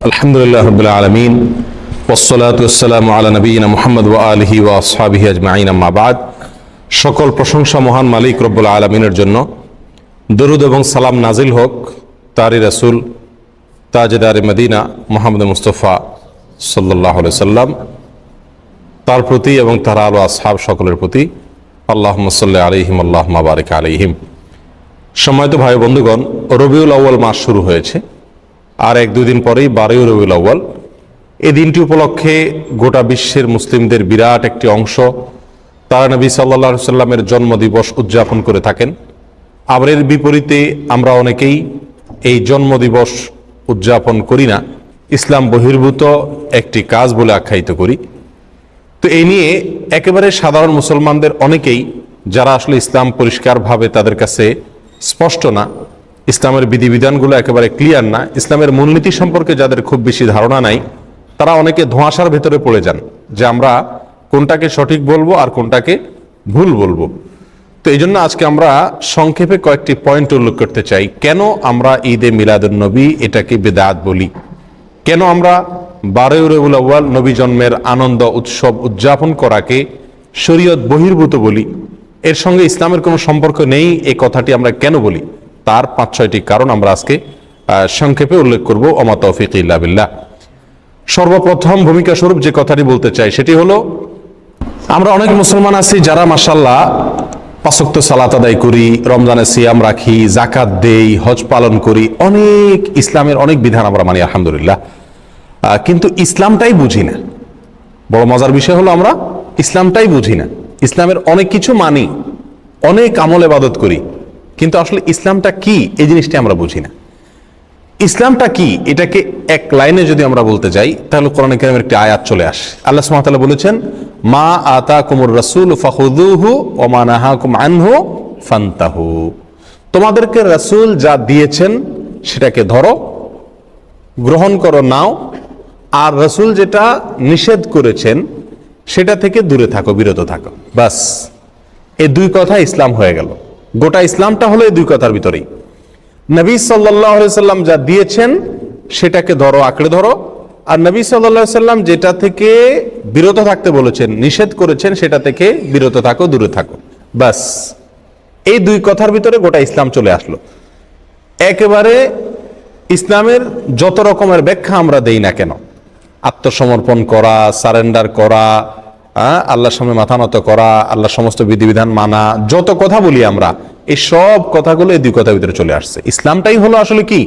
আলহামদুলিল্লাহ রাব্বিল আলামিন ওয়াসসালাতু ওয়াসসালামু আলা নবিয়িনা মুহাম্মদ ওয়া আলিহি ওয়া আসহাবিহি আজমাইন আম্মা বাদ। সকল প্রশংসা মহান মালিক রব্বুল আলামিনের জন্য। দরুদ এবং সালাম নাজিল হোক তারই রাসূল তাজদারে মদিনা মুহাম্মদ মুস্তাফা সাল্লাল্লাহু আলাইহি সাল্লাম তার প্রতি এবং তার আলো আসহাব সকলের প্রতি। আল্লাহুম্মা সাল্লি আলাইহিম আল্লাহুম্মা বারিক আলাইহিম। সম্মানিত ভাই বন্ধুগণ, রবিউল আউয়াল মাস শুরু হয়েছে, আর এক দুই দিন পরেই 12ই রবিউল আউয়াল। এই দিনটি উপলক্ষে গোটা বিশ্বের মুসলিমদের বিরাট একটি অংশ তারা নবী সাল্লাল্লাহু আলাইহি সাল্লামের জন্মদিবস উদযাপন করে থাকেন। আবার এর বিপরীতে আমরা অনেকেই এই জন্মদিবস উদযাপন করি না, ইসলাম বহির্ভূত একটি কাজ বলে আখ্যায়িত করি। তো এই নিয়ে একেবারে সাধারণ মুসলমানদের অনেকেই, যারা আসলে ইসলাম পরিষ্কারভাবে তাদের কাছে স্পষ্ট না, ইসলামের বিধিবিধানগুলো একেবারে ক্লিয়ার না, ইসলামের মূলনীতি সম্পর্কে যাদের খুব বেশি ধারণা নাই, তারা অনেকে ধোঁয়াশার ভেতরে পড়ে যান যে আমরা কোনটাকে সঠিক বলবো আর কোনটাকে ভুল বলবো। তো এই জন্য আজকে আমরা সংক্ষেপে কয়েকটি পয়েন্ট উল্লেখ করতে চাই। কেন আমরা ঈদে মিলাদুন্নবী এটাকে বিদআত বলি, কেন আমরা 12ই রবিউল আউয়াল নবী জন্মের আনন্দ উৎসব উদযাপন করাকে শরীয়ত বহির্ভূত বলি, এর সঙ্গে ইসলামের কোনো সম্পর্ক নেই এই কথাটি আমরা কেন বলি, তার 5-6টি কারণ আমরা আজকে সংক্ষেপে উল্লেখ করব। ওমা তৌফিক ইল্লা বিল্লাহ। সর্বপ্রথম ভূমিকা স্বরূপ যে কথাটি বলতে চাই সেটি হলো, আমরা অনেক মুসলমান আছি যারা মাশাআল্লাহ 5 ওয়াক্ত সালাত আদায় করি, রমজানে সিয়াম রাখি, যাকাত দেই, হজ পালন করি, অনেক ইসলামের অনেক বিধান আমরা মানি আলহামদুলিল্লাহ, কিন্তু ইসলামটাই বুঝি না। বড় মজার বিষয় হলো আমরা ইসলামটাই বুঝি না। ইসলামের অনেক কিছু মানি, অনেক আমল ইবাদত করি, কিন্তু আসলে ইসলামটা কি এই জিনিসটা আমরা বুঝি না। ইসলামটা কি এটাকে এক লাইনে যদি আমরা বলতে যাই তাহলে কোরআনে কারীমের একটি আয়াত চলে আসে। আল্লাহ সুবহানাহু ওয়া তাআলা বলেছেন, মা আতাকুমুর রাসূল ফাখুযুহু ওয়া মা নাহাকুম আনহু ফান্তাহু। তোমাদেরকে রাসূল যা দিয়েছেন সেটাকে ধরো, গ্রহণ করো, নাও, আর রাসূল যেটা নিষেধ করেছেন সেটা থেকে দূরে থাকো, বিরত থাকো। বাস, এই দুই কথা ইসলাম হয়ে গেল। গোটা ইসলামটা হলো এই দুই কথার ভিতরেই। নবী সাল্লাল্লাহু আলাইহি সাল্লাম যা দিয়েছেন সেটাকে ধরো, আঁকড়ে ধরো, আর নবী সাল্লাল্লাহু আলাইহি সাল্লাম যেটা থেকে বিরত থাকতে বলেছেন, নিষেধ করেছেন, সেটা থেকে বিরত থাকো, দূরে থাকো। বাস, এই দুই কথার ভিতরে গোটা ইসলাম চলে আসলো। একেবারে ইসলামের যত রকমের ব্যাখ্যা আমরা দেই না কেন, আত্মসমর্পণ করা, সারেন্ডার করা, আল্লাহর সামনে মাথা নত করা, আল্লাহর সমস্ত বিধিবিধান মানা, যত কথা বলি আমরা, এই সব কথাগুলো এই দুই কথার ভিতরে চলে আসছে। ইসলামটাই হলো আসলে কি,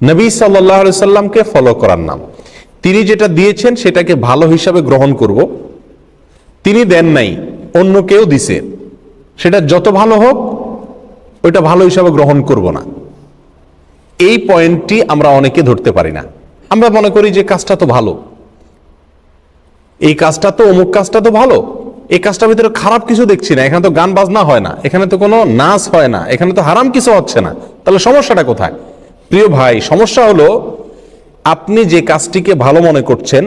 নবী সাল্লাল্লাহু আলাইহি সাল্লামকে ফলো করার নাম। তিনি যেটা দিয়েছেন সেটাকে ভালো হিসাবে গ্রহণ করব। তিনি দেন নাই, অন্য কেউ দিছে, সেটা যত ভালো হোক ওইটা ভালো হিসাবে গ্রহণ করব না। এই পয়েন্টটি আমরা অনেকে ধরতে পারি না। আমরা মনে করি যে কাজটা তো ভালো, এই কাজটা তো, অমুক কাজটা তো ভালো, এই কাজটার ভিতরে খারাপ কিছু দেখছি না, এখানে তো গান বাজনা হয় না, এখানে তো কোনো নাচ হয় না, এখানে তো হারাম কিছু হচ্ছে না, তাহলে সমস্যাটা কোথায়? প্রিয় ভাই, সমস্যা হলো আপনি যে কাজটিকে ভালো মনে করছেন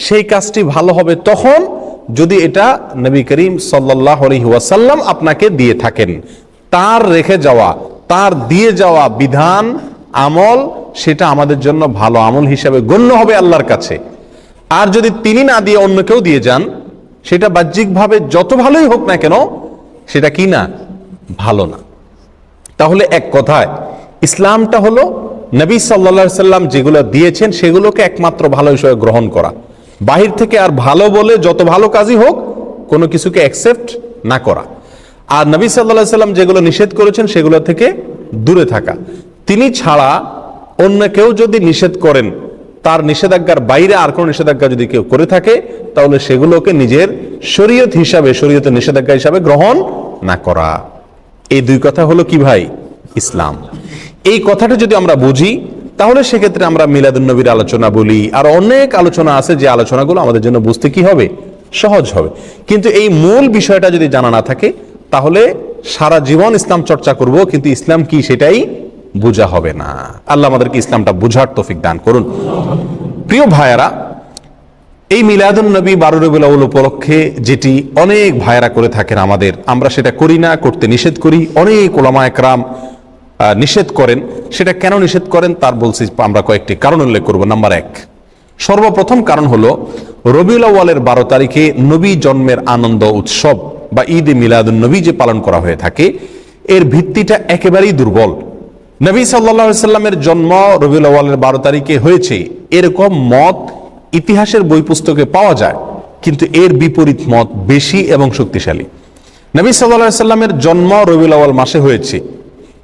সেই কাজটি ভালো হবে তখন যদি এটা নবী করিম সাল্লাল্লাহু আলাইহি ওয়াসাল্লাম আপনাকে দিয়ে থাকেন। তার রেখে যাওয়া, তার দিয়ে যাওয়া বিধান, আমল, সেটা আমাদের জন্য ভালো আমল হিসাবে গণ্য হবে আল্লাহর কাছে। আর যদি তিনি না দিয়ে অন্য কেউ দিয়ে যান, সেটা বাহ্যিকভাবে যত ভালোই হোক না কেন, সেটা কি না, ভালো না। তাহলে এক কথায় ইসলামটা হলো নবী সাল্লাল্লাহু আলাইহি সাল্লাম যেগুলো দিয়েছেন সেগুলোকে একমাত্র ভালো হিসেবে গ্রহণ করা, বাহির থেকে আর ভালো বলে যত ভালো কাজই হোক কোনো কিছুকে অ্যাকসেপ্ট না করা। আর নবী সাল্লাল্লাহু আলাইহি সাল্লাম যেগুলো নিষেধ করেছেন সেগুলো থেকে দূরে থাকা। তিনি ছাড়া অন্য কেউ যদি নিষেধ করেন, তার নিষেধাজ্ঞার বাইরে আর কোনো নিষেধাজ্ঞা যদি কেউ করে থাকে, তাহলে সেগুলোকে নিজের শরীয়ত হিসাবে, শরীয়তের নিষেধাজ্ঞা হিসাবে গ্রহণ না করা। এই দুই কথা হলো কি ভাই, ইসলাম। এই কথাটা যদি আমরা বুঝি তাহলে সেক্ষেত্রে আমরা মিলাদুন্নবীর আলোচনা বলি, আর অনেক আলোচনা আছে যে আলোচনাগুলো আমাদের জন্য বুঝতে কি হবে, সহজ হবে। কিন্তু এই মূল বিষয়টা যদি জানা না থাকে তাহলে সারা জীবন ইসলাম চর্চা করব, কিন্তু ইসলাম কি সেটাই বোঝা হবে না। আল্লাহ আমাদেরকে ইসলামটা বুঝার তৌফিক দান করুন। প্রিয় ভাইয়েরা, এই মিলাদুন্নবী 12 রবিউল আউয়াল উপলক্ষে যেটি অনেক ভাইয়েরা করে থাকেন আমাদের, আমরা সেটা করি না, করতে নিষেধ করি। অনেক উলামা একরাম নিষেধ করেন, সেটা কেন নিষেধ করেন তার বলছি আমরা কয়েকটি কারণ উল্লেখ করব। নাম্বার 1, সর্বপ্রথম কারণ হলো রবিউল আউয়ালের 12 তারিখে নবী জন্মের আনন্দ উৎসব বা ঈদ এ মিলাদুন নবী যে পালন করা হয়ে থাকে, এর ভিত্তিটা একেবারেই দুর্বল। নবী সাল্লাল্লাহু আলাইহি সাল্লামের জন্ম রবিউল আউয়ালের 12 তারিখে হয়েছে এরকম মত ইতিহাসের বই পুস্তকে পাওয়া যায়, কিন্তু এর বিপরীত মত বেশি এবং শক্তিশালী। নবী সাল্লাল্লাহু আলাইহি সাল্লামের জন্ম রবিউল আউয়াল মাসে হয়েছে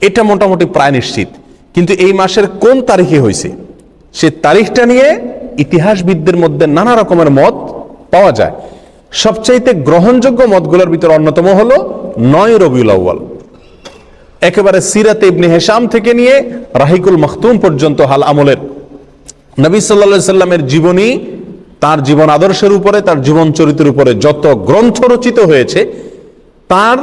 এটা মোটামুটি প্রায় নিশ্চিত, কিন্তু এই মাসের কোন তারিখে হয়েছে সে তারিখটা নিয়ে ইতিহাসবিদদের মধ্যে নানা রকমের মত পাওয়া যায়। সবচাইতে গ্রহণযোগ্য মতগুলোর ভিতরে অন্যতম হলো 9 রবিউল আউয়াল। একেবারে সিরাতে ইবনে হিশাম থেকে নিয়ে রাহিকুল মাখতুম পর্যন্ত হাল আমলের নবী সাল্লাল্লাহু আলাইহি সাল্লামের জীবনী, তার জীবন আদর্শের উপরে, তার জীবন চরিত্রের উপরে যত গ্রন্থ রচিত হয়েছে, তার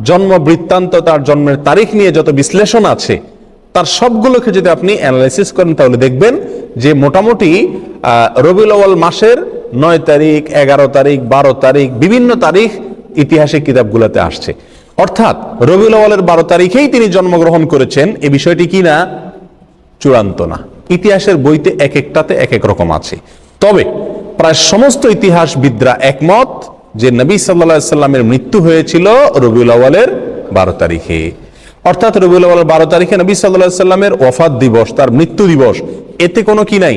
জন্ম বৃত্তান্ত, তার জন্মের তারিখ নিয়ে যত বিশ্লেষণ আছে, তার সবগুলোকে যদি আপনি অ্যানালাইসিস করেন তাহলে দেখবেন যে মোটামুটি রবিউল আউয়াল মাসের 9 তারিখ, 11 তারিখ, 12 তারিখ, বিভিন্ন তারিখ ইতিহাসের কিতাবগুলোতে আসছে। অর্থাৎ রবিউল আউয়ালের 12 তারিখেই তিনি জন্মগ্রহণ করেছেন, এই বিষয়টি কি না? চূড়ান্ত না। ইতিহাসের বইতে এক একটাতে এক এক রকম আছে। তবে প্রায় সমস্ত ইতিহাসবিদরা একমত যে নবী সাল্লাল্লাহু আলাইহি সাল্লামের মৃত্যু হয়েছিল রবিউল আউয়ালের 12 তারিখে। অর্থাৎ রবিউল আউয়ালের 12 তারিখে নবী সাল্লাল্লাহু আলাইহি সাল্লামের ওয়াফাত দিবস, তার মৃত্যু দিবস, এতে কোনো কি নাই?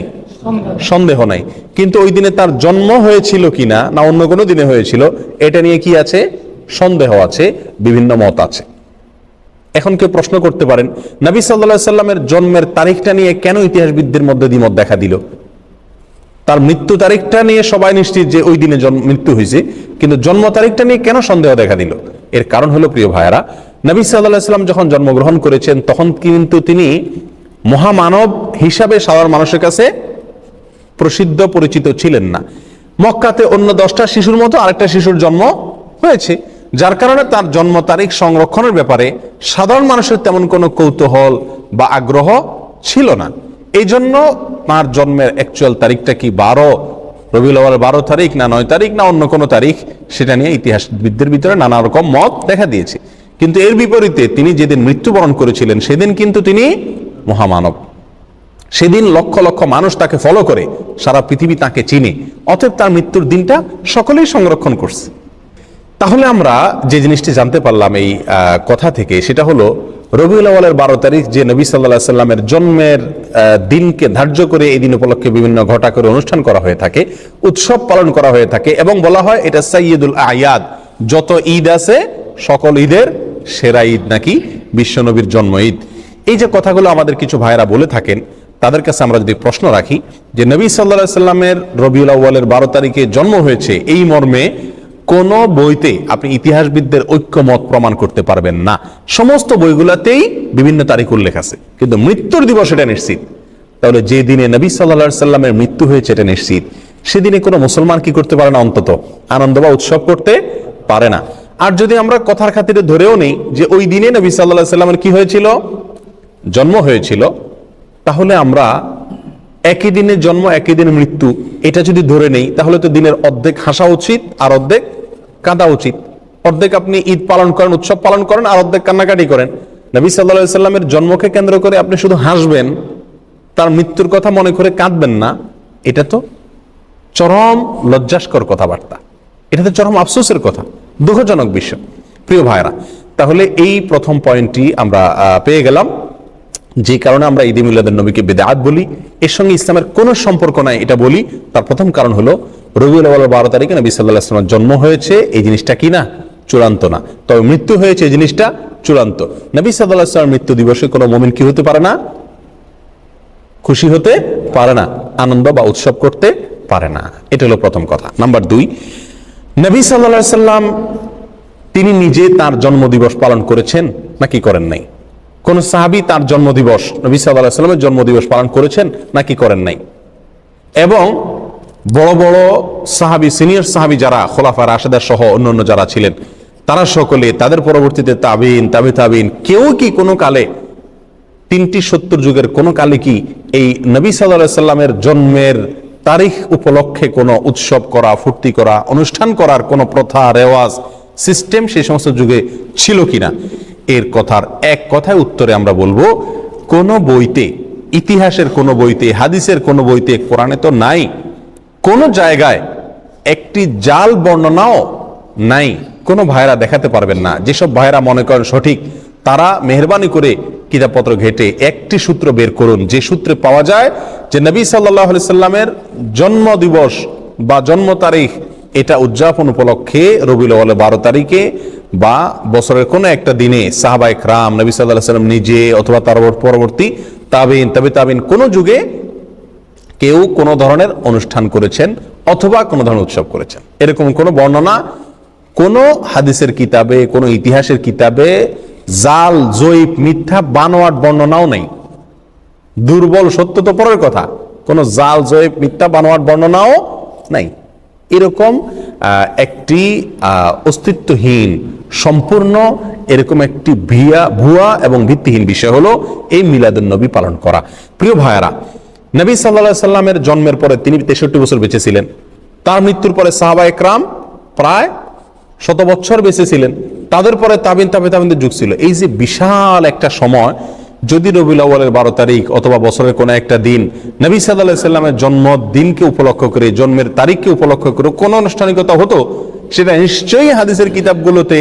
সন্দেহ নাই। কিন্তু ওই দিনে তার জন্ম হয়েছিল কিনা না অন্য কোনো দিনে হয়েছিল, এটা নিয়ে কি আছে? সন্দেহ আছে, বিভিন্ন মত আছে। এখন কেউ প্রশ্ন করতে পারেন, নবী সাল্লাল্লাহু আলাইহি সাল্লামের জন্মের তারিখটা নিয়ে কেন ইতিহাসবিদদের মধ্যে দ্বিমত দেখা দিল? তার মৃত্যু তারিখটা নিয়ে সবাই নিশ্চিত যে ওই দিনে মৃত্যু হয়েছে, কিন্তু জন্ম তারিখটা নিয়ে কেন সন্দেহ দেখা দিল? এর কারণ হলো, প্রিয় ভাইয়েরা, নবী সাল্লাল্লাহু আলাইহি সাল্লাম যখন জন্মগ্রহণ করেছেন তখন কিন্তু তিনি মহামানব হিসাবে সাধারণ মানুষের কাছে প্রসিদ্ধ পরিচিত ছিলেন না। মক্কাতে অন্য 10টা শিশুর মতো আরেকটা শিশুর জন্ম হয়েছে, যার কারণে তার জন্ম তারিখ সংরক্ষণের ব্যাপারে সাধারণ মানুষের তেমন কোনো কৌতূহল বা আগ্রহ ছিল না। এই জন্য তার জন্মের অ্যাকচুয়াল তারিখটা কি রবিউল আউয়াল 12 তারিখ না 9 তারিখ না অন্য কোনো তারিখ, সেটা নিয়ে ইতিহাসবিদদের ভিতরে নানা রকম মত দেখা দিয়েছে। কিন্তু এর বিপরীতে তিনি যেদিন মৃত্যুবরণ করেছিলেন সেদিন কিন্তু তিনি মহামানব। সেদিন লক্ষ লক্ষ মানুষ তাকে ফলো করে, সারা পৃথিবী তাকে চিনে, অতএব তার মৃত্যুর দিনটা সকলেই সংরক্ষণ করছে। তাহলে আমরা যে জিনিসটি জানতে পারলাম এই কথা থেকে, সেটা হলো রবিউল আউয়ালের 12 তারিখ যে নবী সাল্লাল্লাহু আলাইহি সাল্লামের জন্মের দিনকে ধার্য করে এই দিন উপলক্ষে বিভিন্ন ঘটা করে অনুষ্ঠান করা হয়ে থাকে, উৎসব পালন করা হয়ে থাকে, এবং বলা হয় এটা সাইয়্যিদুল আয়াদ, যত ঈদ আছে সকল ঈদের সেরা ঈদ নাকি বিশ্বনবীর জন্ম ঈদ। এই যে কথাগুলো আমাদের কিছু ভাইরা বলে থাকেন, তাদের কাছে আমরা যদি প্রশ্ন রাখি যে নবী সাল্লাল্লাহু আলাইহি সাল্লামের রবিউল আউয়ালের 12 তারিখে জন্ম হয়েছে এই মর্মে কোন বইতে আপনি ইতিহাসবিদদের ঐক্যমত প্রমাণ করতে পারবেন না। সমস্ত বইগুলোতেই বিভিন্ন তারিখ উল্লেখ আছে, কিন্তু মৃত্যুর দিবস এটা নিশ্চিত। তাহলে যে দিনে নবী সাল্লাল্লাহু আলাইহি সাল্লামের মৃত্যু হয়েছে এটা নিশ্চিত, সেদিনে কোনো মুসলমান কি করতে পারে না? অন্তত আনন্দ বা উৎসব করতে পারে না। আর যদি আমরা কথার খাতিরে ধরেও নেই যে ওই দিনে নবী সাল্লাল্লাহু আলাইহি সাল্লামের কি হয়েছিল? জন্ম হয়েছিল, তাহলে আমরা একই দিনে জন্ম একই দিনে মৃত্যু এটা যদি ধরে নেই, তাহলে তো দিনের অর্ধেক হাসা উচিত আর অর্ধেক কাঁদা উচিত। অর্ধেক আপনি ঈদ পালন করেন, উৎসব পালন করেন, আর অর্ধেক কান্নাকাটি করেন। নবী সাল্লাল্লাহু আলাইহি সাল্লামের জন্মকে কেন্দ্র করে আপনি শুধু হাসবেন, তার মৃত্যুর কথা মনে করে কাঁদবেন না, এটা তো চরম লজ্জাস্কর কথাবার্তা, এটা তো চরম আফসোসের কথা, দুঃখজনক বিষয়। প্রিয় ভাইরা, তাহলে এই প্রথম পয়েন্টটি আমরা পেয়ে গেলাম, যে কারণে আমরা ঈদে মিলাদুন নবীকে বিদআত বলি, এর সঙ্গে ইসলামের কোনো সম্পর্ক নাই এটা বলি। তার প্রথম কারণ হলো রবিউল আউয়াল 12 তারিখে নবী সাল্লাল্লাহু আলাইহি ওয়াসাল্লামের জন্ম হয়েছে, এই জিনিসটা কি না? চূড়ান্ত না। তবে মৃত্যু হয়েছে এই জিনিসটা চূড়ান্ত। নবী সাল্লাল্লাহু আলাইহি ওয়াসাল্লামের মৃত্যু দিবসে কোনো মুমিন কি হতে পারে না? খুশি হতে পারে না, আনন্দ বা উৎসব করতে পারে না। এটা হলো প্রথম কথা। নাম্বার 2, নবী সাল্লাল্লাহু আলাইহি ওয়াসাল্লাম তিনি নিজে তার জন্মদিবস পালন করেছেন নাকি করেন নাই? কোন সাহাবী তার জন্মদিবস, নবী সাল্লাল্লাহু আলাইহি ওয়াসাল্লামের জন্মদিবস পালন করেছেন নাকি করেন নাই? এবং বড় বড় সাহাবী, সিনিয়র সাহাবী যারা খোলাফা রাশেদা সহ অন্যান্য যারা ছিলেন, তারা সকলে, তাদের পরবর্তীতে তাবিন, তাবিন, কেউ কি কোনো কালে 3টি 70 যুগের কোনো কালে কি এই নবী সাল্লাল্লাহু আলাইহি ওয়াসাল্লামের জন্মের তারিখ উপলক্ষে কোনো উৎসব করা, ফুর্তি করা, অনুষ্ঠান করার কোনো প্রথা, রেওয়াজ, সিস্টেম সেই সমস্ত যুগে ছিল কিনা? এর কথার এক কথায় উত্তরে আমরা বলবো, কোন বইতে, ইতিহাসের কোন বইতে, হাদিসের কোন বইতে, কোরআনে তো নাই, কোন জায়গায় একটি জাল বর্ণনাও নাই। কোন ভাইরা দেখাতে পারবেন না। যেসব ভাইরা মনে করেন সঠিক, তারা মেহরবানি করে কিতাবপত্র ঘেটে একটি সূত্র বের করুন, যে সূত্রে পাওয়া যায় যে নবী সাল্লাল্লাহু আলাইহি সাল্লামের জন্ম দিবস বা জন্ম তারিখ এটা উদযাপন উপলক্ষে রবিউল আউয়ালের 12 তারিখে বা বছরের কোনো একটা দিনে সাহাবায়ে কেরাম, নবী সাল্লাল্লাহু আলাইহি সাল্লাম নিজে অথবা তার পরবর্তী তাবিন, তাবিন কোন যুগে কেউ কোন ধরনের অনুষ্ঠান করেছেন অথবা কোন ধরনের উৎসব করেছেন, এরকম কোন বর্ণনা কোন হাদিসের কিতাবে, কোন ইতিহাসের কিতাবে জাল, জয়ীফ, মিথ্যা, বানোয়াট বর্ণনাও নেই। দুর্বল সত্য তো পরের কথা, কোন জাল, জয়ীফ, মিথ্যা, বানোয়াট বর্ণনাও নাই। এরকম একটি অস্তিত্বহীন, সম্পূর্ণ এরকম একটি ভুয়া এবং ভিত্তিহীন বিষয় হলো এই মিলাদুন নবী পালন করা। প্রিয় ভাইয়ারা, নবী সাল্লাল্লাহু আলাইহি সাল্লামের জন্মের পরে তিনি 63 বছর বেঁচে ছিলেন। তার মৃত্যুর পরে সাহাবায়ে কেরাম প্রায় 100 বছর বেঁচে ছিলেন। তাদের পরে তাবিনদের যুগ ছিল। এই যে বিশাল একটা সময়, যদি রবিউল আউয়ালের 12 তারিখ অথবা বছরের কোনো একটা দিন নবী সাল্লাল্লাহু আলাইহি সাল্লামের জন্মদিনকে উপলক্ষ করে, জন্মের তারিখকে উপলক্ষ করে কোনো আনুষ্ঠানিকতা হতো, সেটা নিশ্চয়ই হাদিসের কিতাবগুলোতে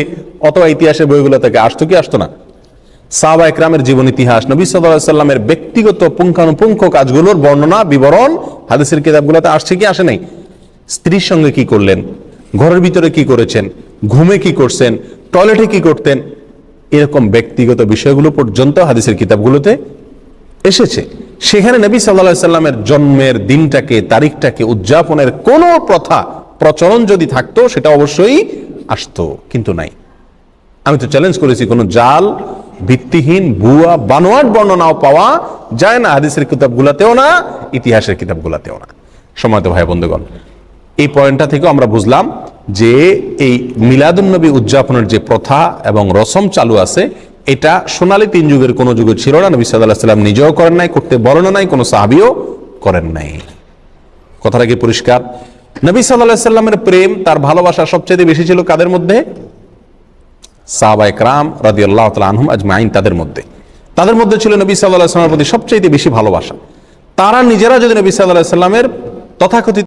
অথবা ইতিহাসের বইগুলো থেকে আসতো কি আসতো না? সাহাবায়ে কেরামের জীবন ইতিহাস, নবী সাল্লাল্লাহু আলাইহি সাল্লামের ব্যক্তিগত পুঙ্খানুপুঙ্খ কাজগুলোর বর্ণনা, বিবরণ হাদিসের কিতাবগুলোতে আসছে কি আসে নাই? স্ত্রীর সঙ্গে কি করলেন, ঘরের ভিতরে কি করেছেন, ঘুমে কি করছেন, টয়লেটে কি করতেন, এরকম ব্যক্তিগত বিষয়গুলো পর্যন্ত হাদিসের কিতাবগুলোতে এসেছে। সেখানে নবী সাল্লাল্লাহু আলাইহি সাল্লামের জন্মের দিনটাকে, তারিখটাকে উদযাপনের কোনো প্রথা, প্রচলন যদি থাকতো, সেটা অবশ্যই আসতো, কিন্তু নাই। আমি তো চ্যালেঞ্জ করেছি, কোনো জাল, ভিত্তিহীন, ভুয়া, বানোয়াট বর্ণনাও পাওয়া যায় না হাদিসের কিতাবগুলোতেও না, ইতিহাসের কিতাবগুলোতেও না। সম্মানিত ভাই বন্ধুগণ, এই পয়েন্টটা থেকে আমরা বুঝলাম যে এই মিলাদুন নবী উদযাপনের যে প্রথা এবং রসম চালু আছে, এটা সোনালী 3 যুগের কোনো যুগে ছিল না। নবী সাল্লাল্লাহু আলাইহি সাল্লাম নিজেও করেন নাই, করতে বলেন নাই, কোনো সাহাবীও করেন নাই। কথাটা কি পরিষ্কার? নবী সাল্লাল্লাহু আলাইহি সাল্লামের প্রেম, তার ভালোবাসা সবচেয়ে বেশি ছিল কাদের মধ্যে? সাহাবায়ে কেরাম রাদিয়াল্লাহু তাআলা আনহুম আজমাইন, তাদের মধ্যে ছিল নবী সাল্লাল্লাহু আলাইহি সাল্লামের প্রতি সবচেয়ে বেশি ভালোবাসা। তারা নিজেরা যদি নবী সাল্লাল্লাহু আলাইহি সাল্লামের তথাকথিত